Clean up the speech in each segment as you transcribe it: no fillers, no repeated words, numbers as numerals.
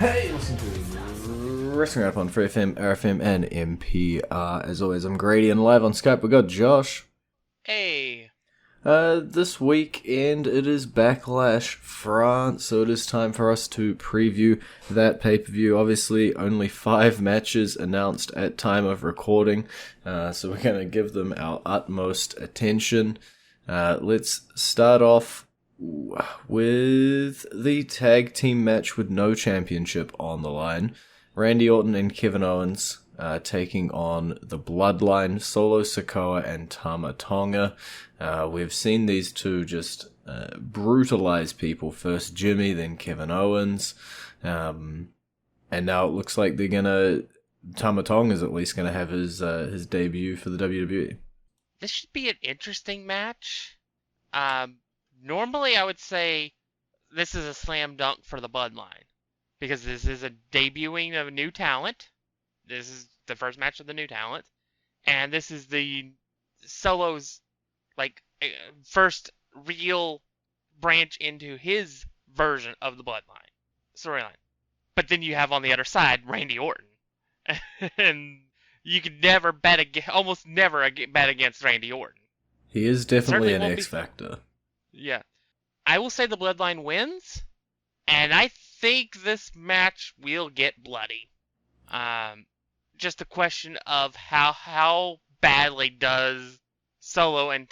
Hey, listen to Wrestling Roundup on FreeFM, ArrowFM, and MPR. As always, I'm Grady, and live on Skype we got Josh. Hey. This weekend it is Backlash France, so it is time for us to preview that pay-per-view. Obviously, only 5 matches announced at time of recording, so we're going to give them our utmost attention. Let's start off with the tag team match with no championship on the line. Randy Orton and Kevin Owens taking on the Bloodline, Solo Sikoa and Tama Tonga. We've seen these two just brutalize people. First Jimmy, then Kevin Owens. And now it looks like Tama Tonga's at least gonna have his debut for the WWE. This should be an interesting match. Normally I would say this is a slam dunk for the Bloodline, because this is a debuting of a new talent. This is the first match of the new talent, and this is the Solo's first real branch into his version of the Bloodline storyline. But then you have on the other side Randy Orton, and you could almost never bet against Randy Orton. He is definitely an X factor. Yeah. I will say the Bloodline wins, and I think this match will get bloody. Just a question of how badly does Solo and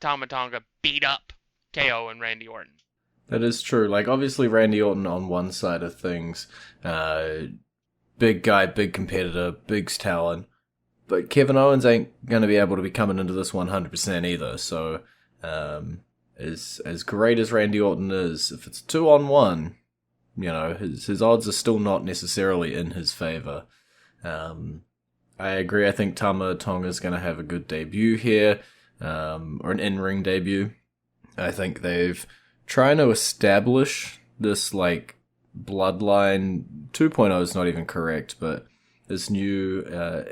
Tama Tonga beat up KO and Randy Orton. That is true. Like, obviously Randy Orton on one side of things, big guy, big competitor, big talent, but Kevin Owens ain't going to be able to be coming into this 100% either, so as great as Randy Orton is, if it's 2-on-1, you know, his odds are still not necessarily in his favor. I agree. I think Tama Tonga's going to have a good debut here, or an in-ring debut. I think they've trying to establish this, like, Bloodline 2.0 is not even correct, but this new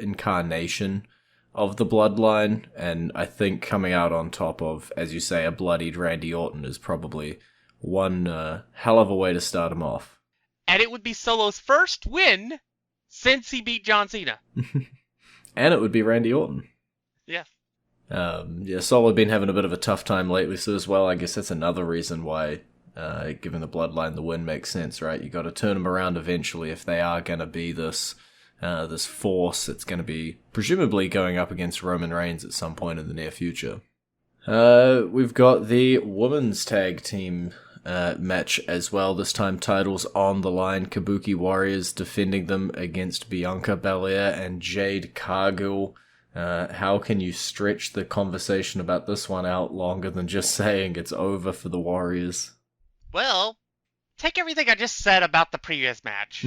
incarnation of the Bloodline, and I think coming out on top of, as you say, a bloodied Randy Orton is probably one hell of a way to start him off. And it would be Solo's first win since he beat John Cena. And it would be Randy Orton. Yeah. Solo been having a bit of a tough time lately, so as well, I guess that's another reason why giving the Bloodline the win makes sense, right? You got to turn them around eventually if they are going to be this force that's going to be presumably going up against Roman Reigns at some point in the near future. We've got the women's tag team match as well. This time titles on the line. Kabuki Warriors defending them against Bianca Belair and Jade Cargill. How can you stretch the conversation about this one out longer than just saying it's over for the Warriors? Well, take everything I just said about the previous match.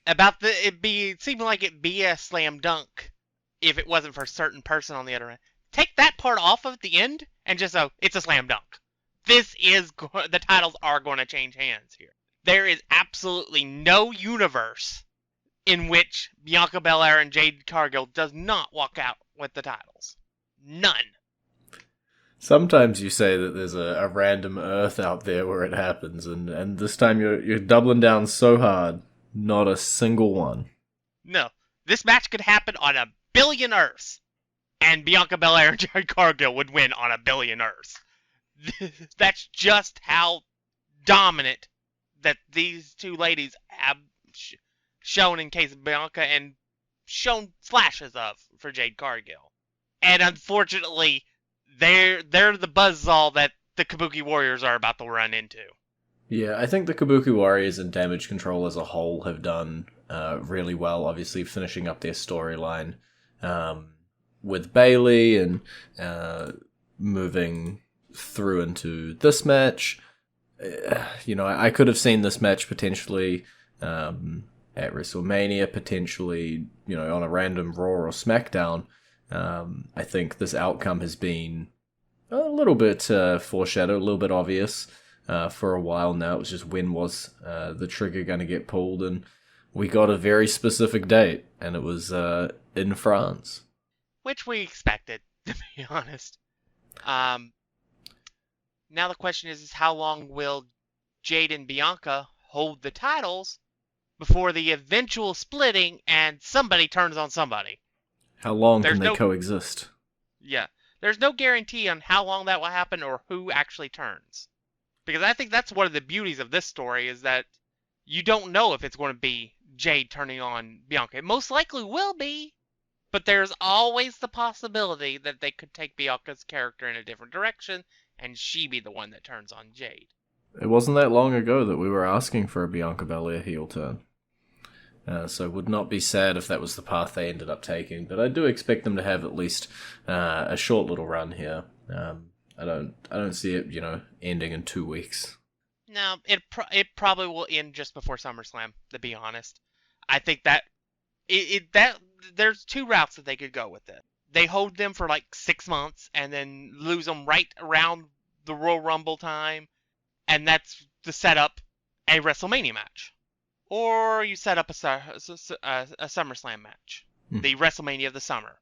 About it seeming like it'd be a slam dunk if it wasn't for a certain person on the other end. Take that part off of the end and just it's a slam dunk. The titles are going to change hands here. There is absolutely no universe in which Bianca Belair and Jade Cargill does not walk out with the titles. None. Sometimes you say that there's a random Earth out there where it happens, and this time you're doubling down so hard. Not a single one. No. This match could happen on a billion Earths, and Bianca Belair and Jade Cargill would win on a billion Earths. That's just how dominant that these two ladies have shown in case of Bianca, and shown flashes of for Jade Cargill. And unfortunately, they're the buzzsaw that the Kabuki Warriors are about to run into. Yeah, I think the Kabuki Warriors and Damage Control as a whole have done really well, obviously finishing up their storyline with Bayley and moving through into this match. I could have seen this match potentially at WrestleMania, potentially, on a random Raw or SmackDown. I think this outcome has been a little bit foreshadowed, a little bit obvious for a while now. It was just, when was the trigger going to get pulled, and we got a very specific date, and it was in France. Which we expected, to be honest. Now the question is how long will Jade and Bianca hold the titles before the eventual splitting and somebody turns on somebody. How long There's can they no- coexist? Yeah. There's no guarantee on how long that will happen or who actually turns. Because I think that's one of the beauties of this story is that you don't know if it's going to be Jade turning on Bianca. It most likely will be, but there's always the possibility that they could take Bianca's character in a different direction and she be the one that turns on Jade. It wasn't that long ago that we were asking for a Bianca Belair heel turn. So would not be sad if that was the path they ended up taking, but I do expect them to have at least a short little run here. I don't see it, ending in 2 weeks. No, it probably will end just before SummerSlam, to be honest. I think that that there's 2 routes that they could go with it. They hold them for like 6 months and then lose them right around the Royal Rumble time, and that's to set up a WrestleMania match. Or you set up a SummerSlam match, the WrestleMania of the summer.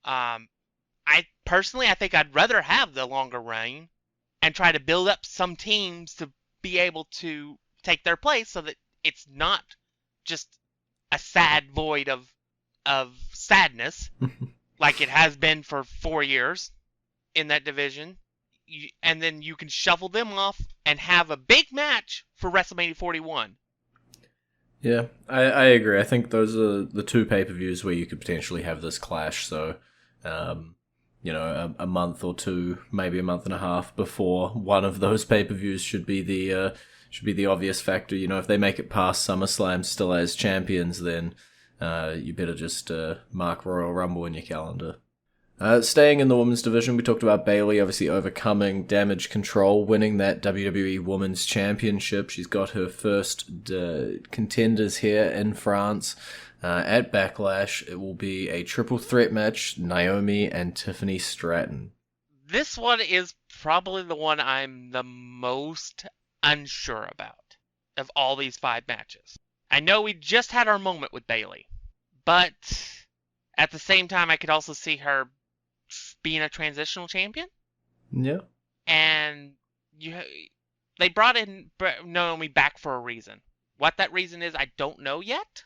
I think I'd rather have the longer reign and try to build up some teams to be able to take their place so that it's not just a sad void of sadness like it has been for 4 years in that division. And then you can shuffle them off and have a big match for WrestleMania 41. Yeah, I agree. I think those are the 2 pay-per-views where you could potentially have this clash. So, a month or 2, maybe a month and a half before one of those pay-per-views should be the obvious factor. If they make it past SummerSlam still as champions, then you better just mark Royal Rumble in your calendar. Staying in the women's division, we talked about Bayley obviously overcoming Damage Control, winning that WWE Women's Championship. She's got her first contenders here in France. At Backlash, it will be a triple threat match, Naomi and Tiffany Stratton. This one is probably the one I'm the most unsure about of all these 5 matches. I know we just had our moment with Bayley, but at the same time, I could also see her being a transitional champion. Yeah. And they brought in Naomi back for a reason. What that reason is, I don't know yet.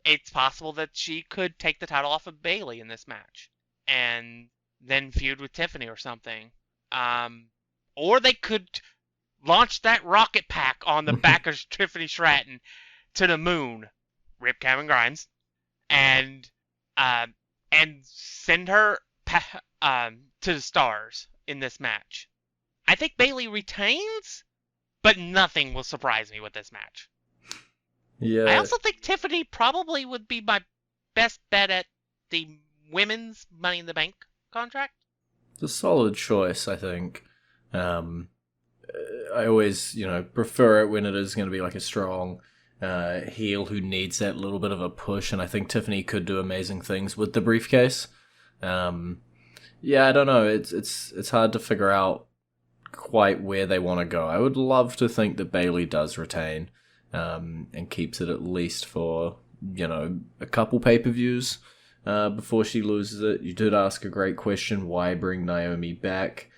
It's possible that she could take the title off of Bayley in this match and then feud with Tiffany or something. Or they could launch that rocket pack on the back of Tiffany Stratton to the moon, rip Cameron Grimes, and send her to the stars in this match. I think Bayley retains, but nothing will surprise me with this match. Yeah. I also think Tiffany probably would be my best bet at the women's Money in the Bank contract. It's a solid choice, I think. I always, prefer it when it is going to be like a strong heel who needs that little bit of a push, and I think Tiffany could do amazing things with the briefcase. I don't know. It's hard to figure out quite where they want to go. I would love to think that Bayley does retain, and keeps it at least for, a couple pay-per-views before she loses it. You did ask a great question, why bring Naomi back?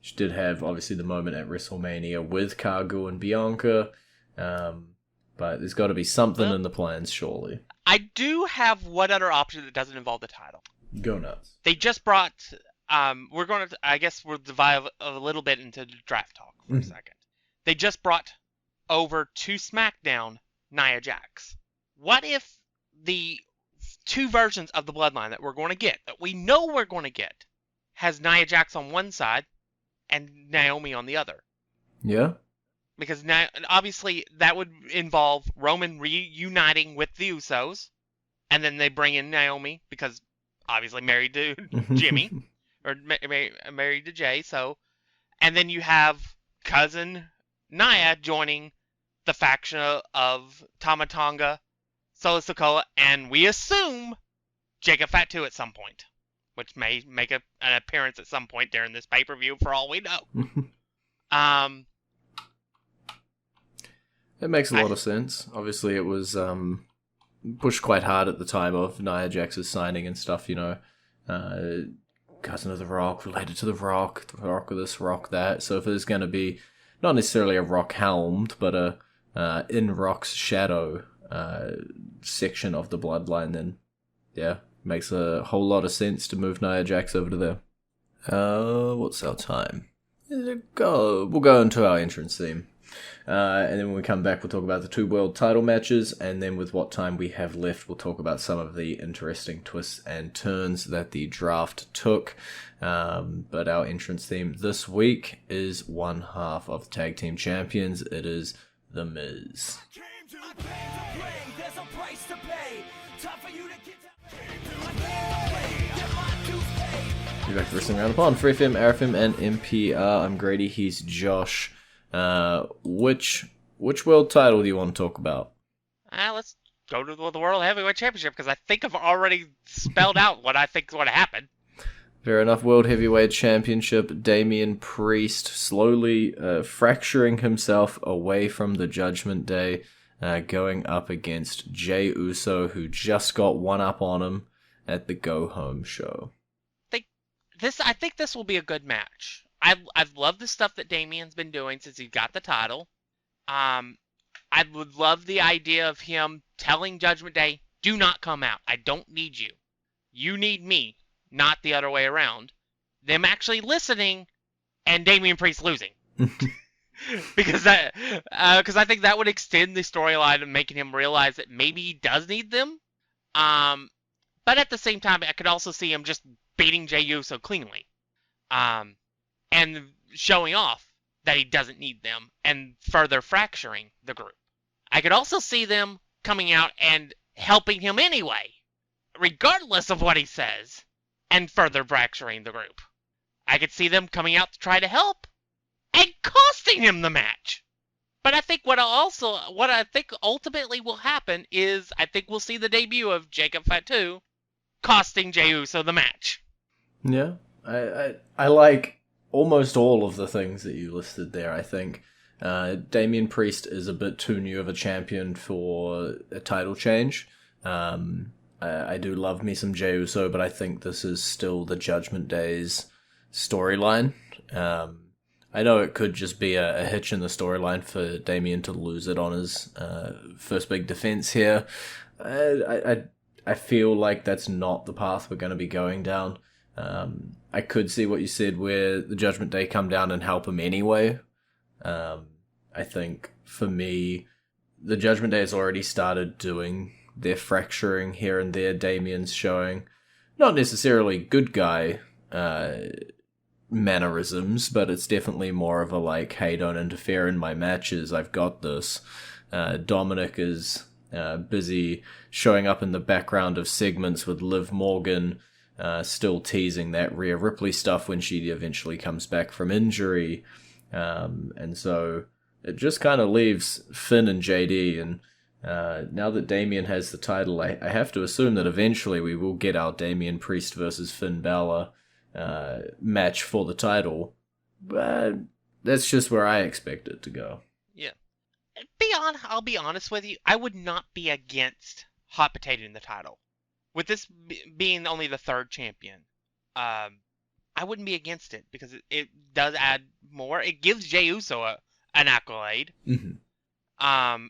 She did have, obviously, the moment at WrestleMania with Cargo and Bianca, but there's got to be something in the plans, surely. I do have one other option that doesn't involve the title. Go nuts. They just brought, we'll divide a little bit into the draft talk for a second. They just brought over to SmackDown Nia Jax. What if the 2 versions of the Bloodline that we're going to get, that we know we're going to get, has Nia Jax on one side and Naomi on the other? Yeah. Because obviously that would involve Roman reuniting with the Usos, and then they bring in Naomi because obviously married to Jimmy or married to Jey. So, and then you have cousin Nia joining the faction of Tama Tonga, Solo Sikoa, and we assume Jacob Fatu at some point, which may make an appearance at some point during this pay-per-view for all we know. It makes a lot of sense. Obviously, it was pushed quite hard at the time of Nia Jax's signing and stuff, cousin of The Rock, related to The Rock of this, Rock that. So if there's going to be, not necessarily a Rock helmed, but a in Rock's shadow section of the bloodline, then yeah, makes a whole lot of sense to move Nia Jax over to there. What's our time? We'll go into our entrance theme. And then when we come back, we'll talk about the 2 world title matches, and then with what time we have left, we'll talk about some of the interesting twists and turns that the draft took. But our entrance theme this week is one half of the Tag Team Champions. It is The Miz. You're back to Wrestling Roundup on FreeFM, ArrowFM, and MPR. I'm Grady, he's Josh. Which world title do you want to talk about? Let's go to the World Heavyweight Championship, because I think I've already spelled out what I think is going to happen. Fair enough. World Heavyweight Championship, Damien Priest slowly fracturing himself away from the Judgment Day, going up against Jey Uso, who just got one up on him at the Go Home show. I think this will be a good match. I've loved the stuff that Damien's been doing since he got the title. I would love the idea of him telling Judgment Day, do not come out. I don't need you. You need me, not the other way around. Them actually listening and Damien Priest losing. Because I think that would extend the storyline of making him realize that maybe he does need them. But at the same time, I could also see him just beating Jey Uso cleanly. And showing off that he doesn't need them and further fracturing the group. I could also see them coming out and helping him anyway, regardless of what he says, and further fracturing the group. I could see them coming out to try to help and costing him the match. But I think what I think ultimately will happen is I think we'll see the debut of Jacob Fatu costing Jey Uso the match. Yeah, I like almost all of the things that you listed there, I think. Damien Priest is a bit too new of a champion for a title change. I do love me some Jey Uso, but I think this is still the Judgment Day's storyline. I know it could just be a hitch in the storyline for Damien to lose it on his first big defense here. I feel like that's not the path we're going to be going down. I could see what you said where the Judgment Day come down and help him anyway. I think for me, the Judgment Day has already started doing their fracturing here and there. Damien's showing not necessarily good guy mannerisms, but it's definitely more of a like, hey, don't interfere in my matches, I've got this. Dominic is busy showing up in the background of segments with Liv Morgan, still teasing that Rhea Ripley stuff when she eventually comes back from injury. And so it just kind of leaves Finn and JD, and now that Damien has the title, I have to assume that eventually we will get our Damien Priest versus Finn Balor match for the title. But that's just where I expect it to go. Yeah. I'll be honest with you, I would not be against hot potato in the title. With this being only the third champion, I wouldn't be against it because it does add more. It gives Jey Uso an accolade. Mm-hmm.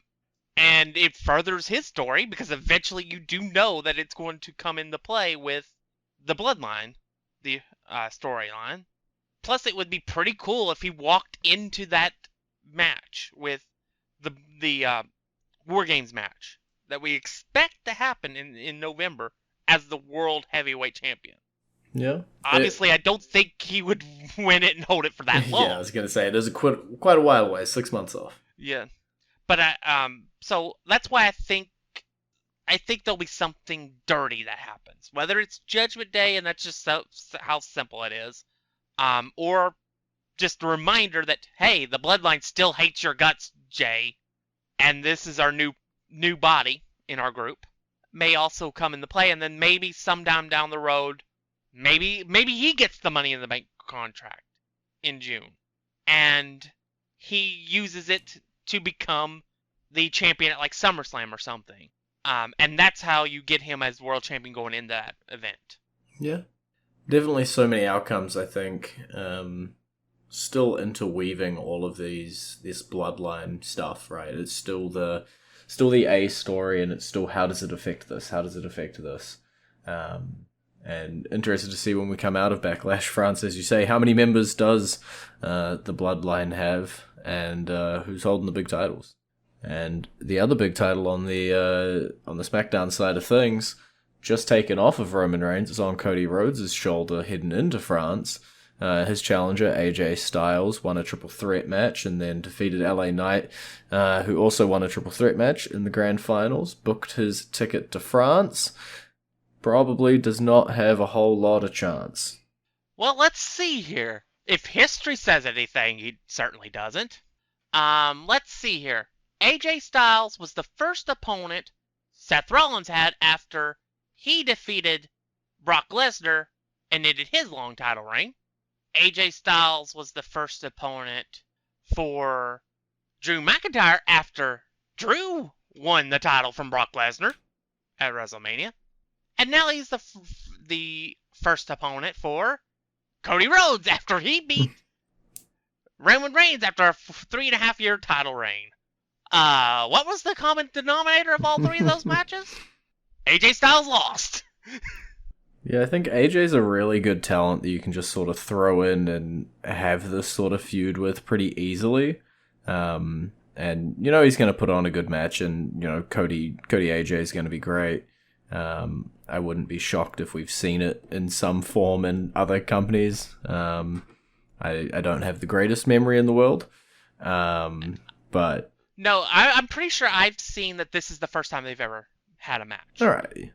And it furthers his story because eventually you do know that it's going to come into play with the bloodline, the storyline. Plus, it would be pretty cool if he walked into that match with the War Games match that we expect to happen in November as the World Heavyweight Champion. Yeah. Obviously, I don't think he would win it and hold it for that long. Yeah, I was going to say, it is quite a while away, 6 months off. Yeah. But so that's why I think there'll be something dirty that happens. Whether it's Judgment Day, and that's just how simple it is, or just a reminder that, hey, the Bloodline still hates your guts, Jay, and this is our new body in our group, may also come into play, and then maybe sometime down the road, maybe he gets the Money in the Bank contract in June, and he uses it to become the champion at like SummerSlam or something. And that's how you get him as world champion going into that event. Yeah. Definitely so many outcomes, I think. still interweaving all of this bloodline stuff, right? It's still the A story, and it's still how does it affect this? How does it affect this? And interested to see when we come out of Backlash France, as you say, how many members does the bloodline have, and who's holding the big titles? And the other big title on the SmackDown side of things, just taken off of Roman Reigns, is on Cody Rhodes' shoulder heading into France. His challenger, AJ Styles, won a triple threat match and then defeated LA Knight, who also won a triple threat match in the grand finals, booked his ticket to France. Probably does not have a whole lot of chance. Well, let's see here. If history says anything, he certainly doesn't. Let's see here. AJ Styles was the first opponent Seth Rollins had after he defeated Brock Lesnar and ended his long title reign. AJ Styles was the first opponent for Drew McIntyre after Drew won the title from Brock Lesnar at WrestleMania. And now he's the first opponent for Cody Rhodes after he beat Roman Reigns after a 3.5-year title reign. What was the common denominator of all three of those matches? AJ Styles lost. Yeah, I think AJ's a really good talent that you can just sort of throw in and have this sort of feud with pretty easily. And, he's going to put on a good match, and, Cody AJ is going to be great. I wouldn't be shocked if we've seen it in some form in other companies. I don't have the greatest memory in the world. But... No, I'm pretty sure I've seen that this is the first time they've ever had a match. All right.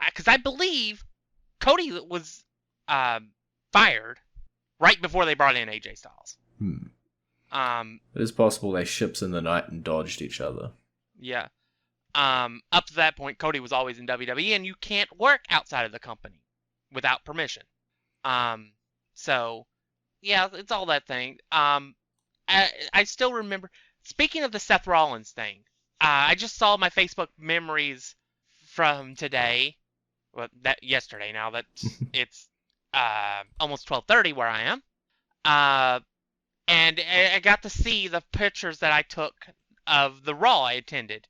Because I believe Cody was fired right before they brought in AJ Styles. It is possible they ships in the night and dodged each other. Yeah. Up to that point, Cody was always in WWE, and you can't work outside of the company without permission. So, yeah, it's all that thing. I still remember, speaking of the Seth Rollins thing, I just saw my Facebook memories from today, yesterday now that it's almost 12:30 where I am, and I got to see the pictures that I took of the Raw I attended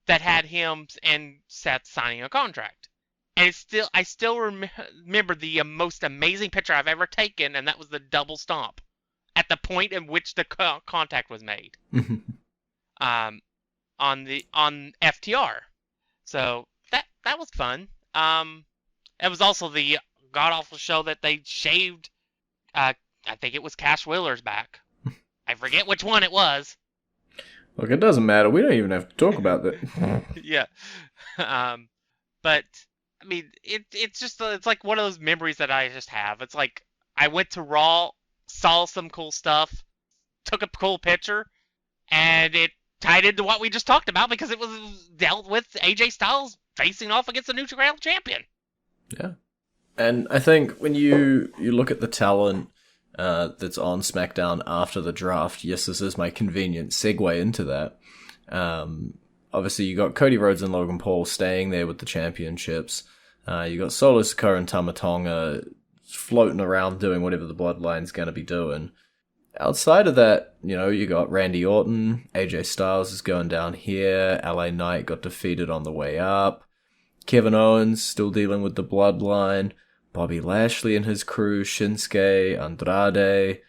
that had him and Seth signing a contract. And I still remember the most amazing picture I've ever taken, and that was the double stomp at the point in which the contact was made on FTR. So that was fun. It was also the god awful show that they shaved. I think it was Cash Wheeler's back. I forget which one it was. Look, it doesn't matter. We don't even have to talk about that. Yeah. But I mean, it's like one of those memories that I just have. It's like I went to Raw, saw some cool stuff, took a cool picture, and it tied into what we just talked about because it was dealt with AJ Styles facing off against a New World Champion. Yeah. And I think when you look at the talent that's on SmackDown after the draft, yes, this is my convenient segue into that. Obviously, you got Cody Rhodes and Logan Paul staying there with the championships. You got Solo Sikoa and Tama Tonga floating around doing whatever the Bloodline's going to be doing. Outside of that, you got Randy Orton, AJ Styles is going down here, LA Knight got defeated on the way up, Kevin Owens still dealing with the Bloodline, Bobby Lashley and his crew, Shinsuke, Andrade,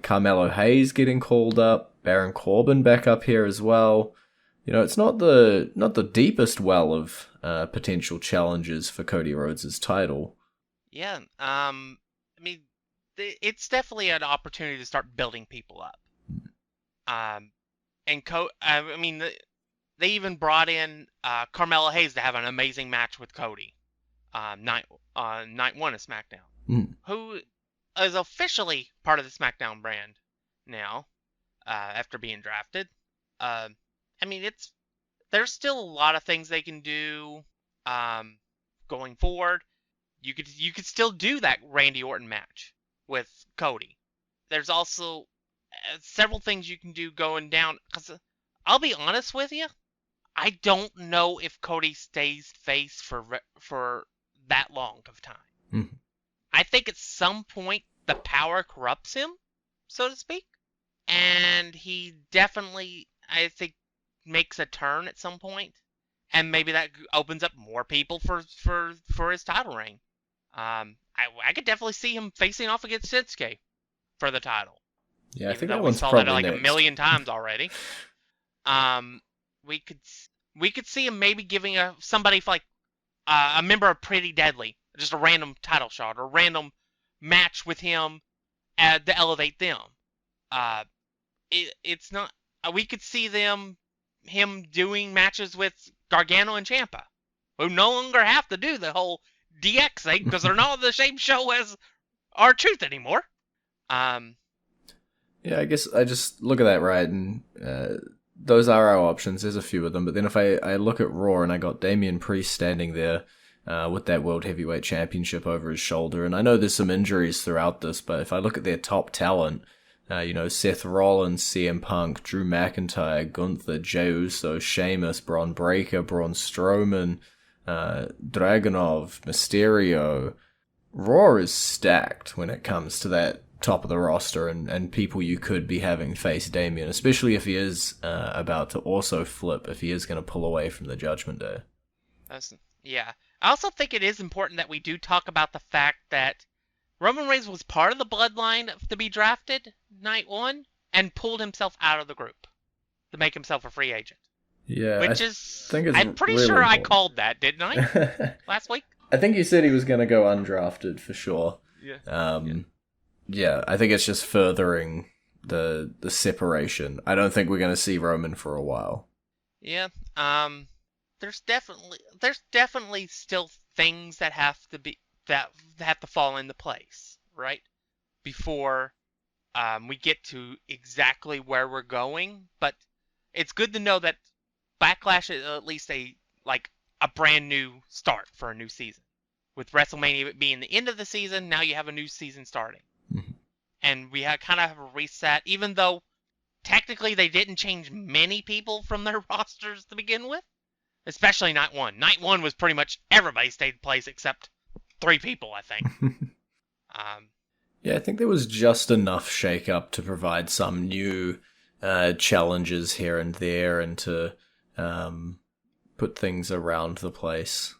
Carmelo Hayes getting called up, Baron Corbin back up here as well. It's not the deepest well of potential challenges for Cody Rhodes' title. Yeah, I mean, it's definitely an opportunity to start building people up. They even brought in Carmelo Hayes to have an amazing match with Cody, night one of SmackDown, who is officially part of the SmackDown brand now, after being drafted. There's still a lot of things they can do going forward. You could still do that Randy Orton match with Cody. There's also several things you can do going down. 'Cause I'll be honest with you, I don't know if Cody stays face for that long of time. Mm-hmm. I think at some point the power corrupts him, so to speak. And he definitely, I think, makes a turn at some point, and maybe that opens up more people for his title reign. I could definitely see him facing off against Shinsuke for the title. Yeah, I Even think though that we one's saw probably that like next. a million times already. We could see him maybe giving somebody like a member of Pretty Deadly just a random title shot or a random match with him to elevate them. It's not. We could see him doing matches with Gargano and Ciampa, who no longer have to do the whole DX thing because they're not on the same show as R-Truth anymore. Yeah, I guess I just look at that, right, and those are our options. There's a few of them, but then if I look at Raw and I got Damien Priest standing there with that World Heavyweight Championship over his shoulder, and I know there's some injuries throughout this, but if I look at their top talent, Seth Rollins, CM Punk, Drew McIntyre, Gunther, Jey Uso, Sheamus, Braun Breaker, Braun Strowman, Dragunov, Mysterio, Raw is stacked when it comes to that top of the roster and people you could be having face Damien, especially if he is about to also flip, if he is going to pull away from the Judgment Day. Yeah. I also think it is important that we do talk about the fact that Roman Reigns was part of the bloodline to be drafted night one and pulled himself out of the group to make himself a free agent. Yeah, Which I'm pretty really sure important. I called that, didn't I? Last week? I think you said he was going to go undrafted for sure. Yeah. Yeah, I think it's just furthering the separation. I don't think we're going to see Roman for a while. Yeah. There's definitely still things that have to fall into place, right? Before we get to exactly where we're going, but it's good to know that Backlash is at least a brand new start for a new season. With WrestleMania being the end of the season, now you have a new season starting. Mm-hmm. And we kind of have a reset, even though technically they didn't change many people from their rosters to begin with. Especially night one. Night one was pretty much everybody stayed in place except 3 people, I think. Yeah, I think there was just enough shake-up to provide some new challenges here and there and to put things around the place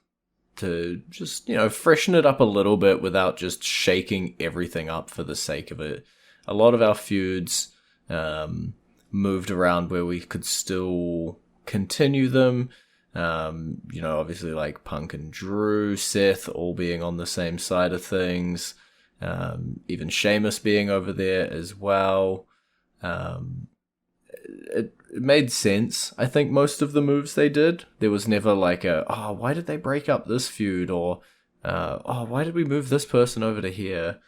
to just, freshen it up a little bit without just shaking everything up for the sake of it. A lot of our feuds moved around where we could still continue them. Obviously like Punk and Drew, Seth all being on the same side of things. Even Sheamus being over there as well. It made sense. I think most of the moves they did, there was never like why did they break up this feud? Or, why did we move this person over to here?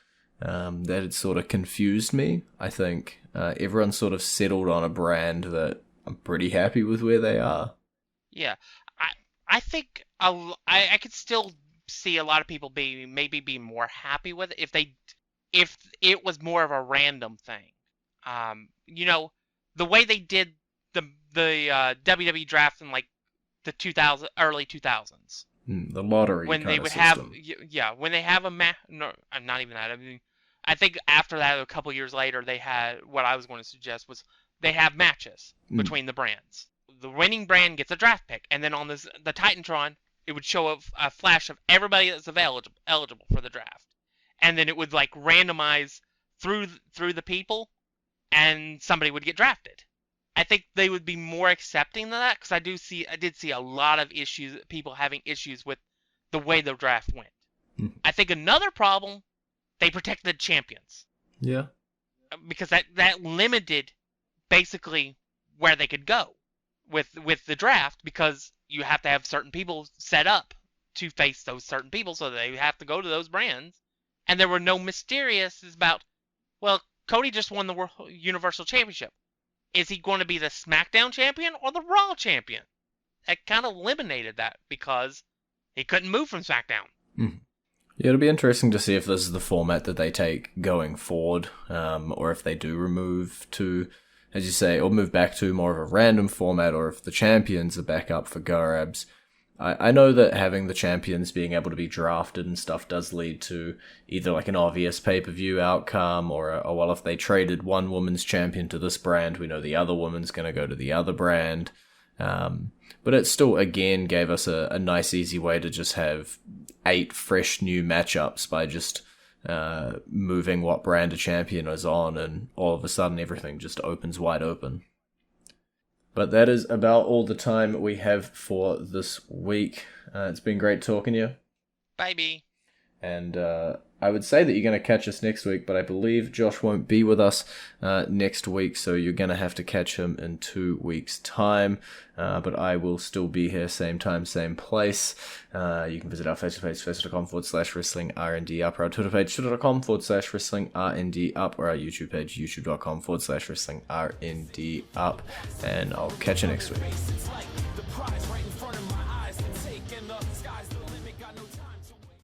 That had sort of confused me. I think everyone sort of settled on a brand that I'm pretty happy with where they are. Yeah. I think I could still see a lot of people be more happy with it if it was more of a random thing. The way they did the WWE draft in like the early 2000s. The lottery when they would system. when they have not even that. I mean, I think after that, a couple years later, they had what I was going to suggest was they have matches between the brands. The winning brand gets a draft pick, and then on the Titantron, it would show a flash of everybody that's eligible for the draft, and then it would like randomize through the people, and somebody would get drafted. I think they would be more accepting of that because I did see a lot of people having issues with the way the draft went. I think another problem, they protected champions. Yeah. Because that limited basically where they could go with the draft, because you have to have certain people set up to face those certain people, so they have to go to those brands. And there were no mysterious about, well, Cody just won the World Universal Championship. Is he going to be the SmackDown champion or the Raw champion? That kind of eliminated that because he couldn't move from SmackDown. Yeah, it'll be interesting to see if this is the format that they take going forward, or if they do remove to, as you say, or move back to more of a random format, or if the champions are back up for grabs. I know that having the champions being able to be drafted and stuff does lead to either like an obvious pay-per-view outcome or well, if they traded one woman's champion to this brand, we know the other woman's going to go to the other brand. But it still, again, gave us a nice, easy way to just have 8 fresh new matchups by just moving what brand a champion is on, and all of a sudden everything just opens wide open. But that is about all the time we have for this week. It's been great talking to you. Bye, B. And I would say that you're going to catch us next week, but I believe Josh won't be with us next week, so you're going to have to catch him in 2 weeks' time. But I will still be here, same time, same place. You can visit our Facebook page, facebook.com/WrestlingRNDup, or our Twitter page, twitter.com/WrestlingRNDup, or our YouTube page, youtube.com/WrestlingRNDup. And I'll catch you next week.